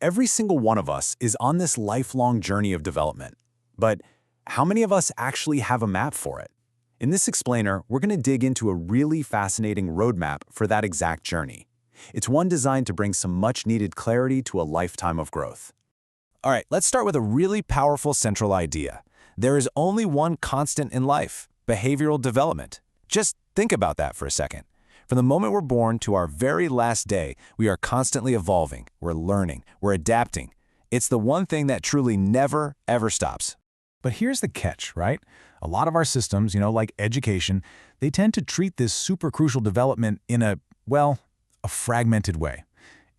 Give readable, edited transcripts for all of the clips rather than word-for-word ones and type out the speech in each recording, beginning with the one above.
Every single one of us is on this lifelong journey of development. But how many of us actually have a map for it? In this explainer, we're going to dig into a really fascinating roadmap for that exact journey. It's one designed to bring some much-needed clarity to a lifetime of growth. All right, let's start with a really powerful central idea. There is only one constant in life: behavioral development. Just think about that for a second. From the moment we're born to our very last day, we are constantly evolving, we're learning, we're adapting. It's the one thing that truly never, ever stops. But here's the catch, right? A lot of our systems, like education, they tend to treat this super crucial development in a fragmented way.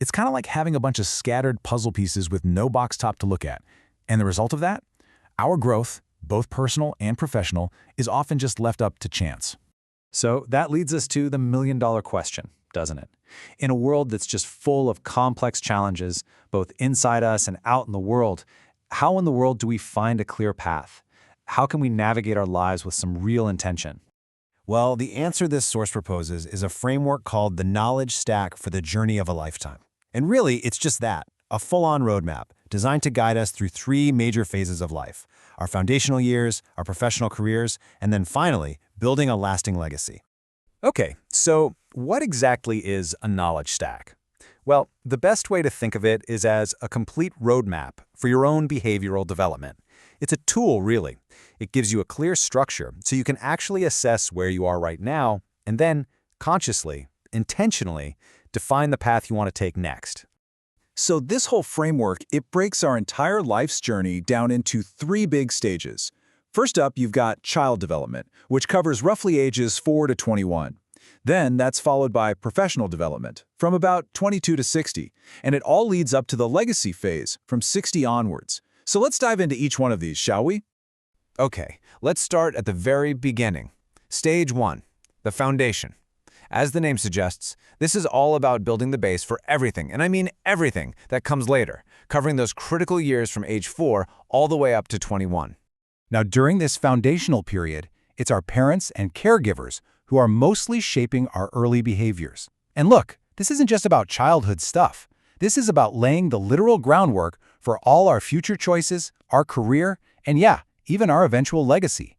It's kind of like having a bunch of scattered puzzle pieces with no box top to look at. And the result of that? Our growth, both personal and professional, is often just left up to chance. So that leads us to the million-dollar question, doesn't it? In a world that's just full of complex challenges, both inside us and out in the world, how in the world do we find a clear path? How can we navigate our lives with some real intention? Well, the answer this source proposes is a framework called the knowledge stack for the journey of a lifetime. And really, it's just that, a full-on roadmap designed to guide us through three major phases of life: our foundational years, our professional careers, and then finally, building a lasting legacy. Okay, so what exactly is a knowledge stack? Well, the best way to think of it is as a complete roadmap for your own behavioral development. It's a tool, really. It gives you a clear structure so you can actually assess where you are right now and then, consciously, intentionally, define the path you want to take next. So this whole framework, it breaks our entire life's journey down into three big stages. First up, you've got child development, which covers roughly ages 4 to 21. Then that's followed by professional development, from about 22 to 60, and it all leads up to the legacy phase, from 60 onwards. So let's dive into each one of these, shall we? Okay, let's start at the very beginning. Stage 1, the foundation. As the name suggests, this is all about building the base for everything, and I mean everything, that comes later, covering those critical years from age 4 all the way up to 21. Now, during this foundational period, it's our parents and caregivers who are mostly shaping our early behaviors. And look, this isn't just about childhood stuff. This is about laying the literal groundwork for all our future choices, our career, and even our eventual legacy.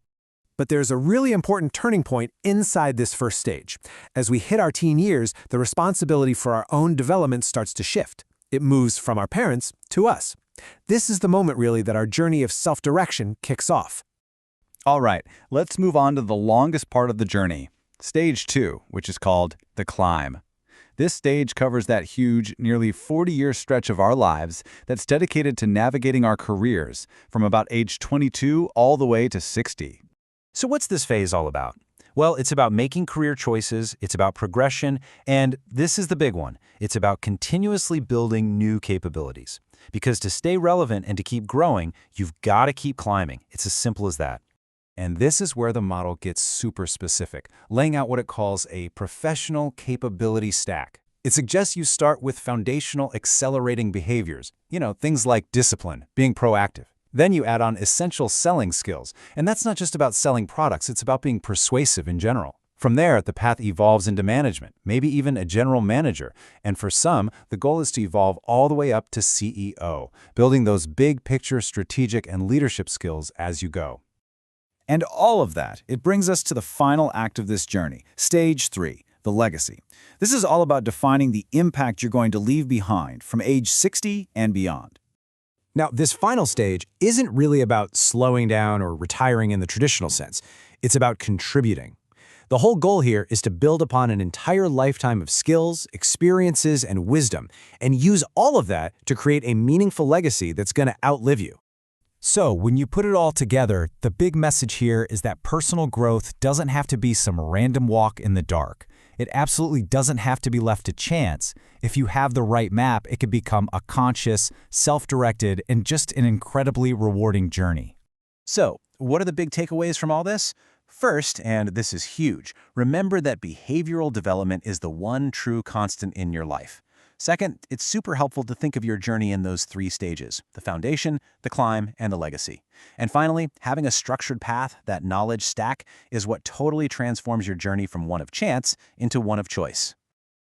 But there's a really important turning point inside this first stage. As we hit our teen years, the responsibility for our own development starts to shift. It moves from our parents to us. This is the moment, really, that our journey of self-direction kicks off. All right, let's move on to the longest part of the journey, Stage 2, which is called the climb. This stage covers that huge, nearly 40-year stretch of our lives that's dedicated to navigating our careers from about age 22 all the way to 60. So what's this phase all about? Well, it's about making career choices, it's about progression, and this is the big one. It's about continuously building new capabilities. Because to stay relevant and to keep growing, you've got to keep climbing. It's as simple as that. And this is where the model gets super specific, laying out what it calls a professional capability stack. It suggests you start with foundational accelerating behaviors, things like discipline, being proactive. Then you add on essential selling skills, and that's not just about selling products, it's about being persuasive in general. From there, the path evolves into management, maybe even a general manager, and for some, the goal is to evolve all the way up to CEO, building those big picture strategic and leadership skills as you go. And all of that, it brings us to the final act of this journey, Stage 3, the legacy. This is all about defining the impact you're going to leave behind from age 60 and beyond. Now, this final stage isn't really about slowing down or retiring in the traditional sense. It's about contributing. The whole goal here is to build upon an entire lifetime of skills, experiences, and wisdom, and use all of that to create a meaningful legacy that's going to outlive you. So, when you put it all together, the big message here is that personal growth doesn't have to be some random walk in the dark. It absolutely doesn't have to be left to chance. If you have the right map, it can become a conscious, self-directed, and just an incredibly rewarding journey. So, what are the big takeaways from all this? First, and this is huge, remember that behavioral development is the one true constant in your life. Second, it's super helpful to think of your journey in those three stages: the foundation, the climb, and the legacy. And finally, having a structured path, that knowledge stack, is what totally transforms your journey from one of chance into one of choice.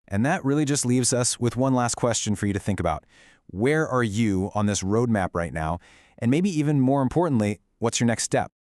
And that really just leaves us with one last question for you to think about. Where are you on this roadmap right now? And maybe even more importantly, what's your next step?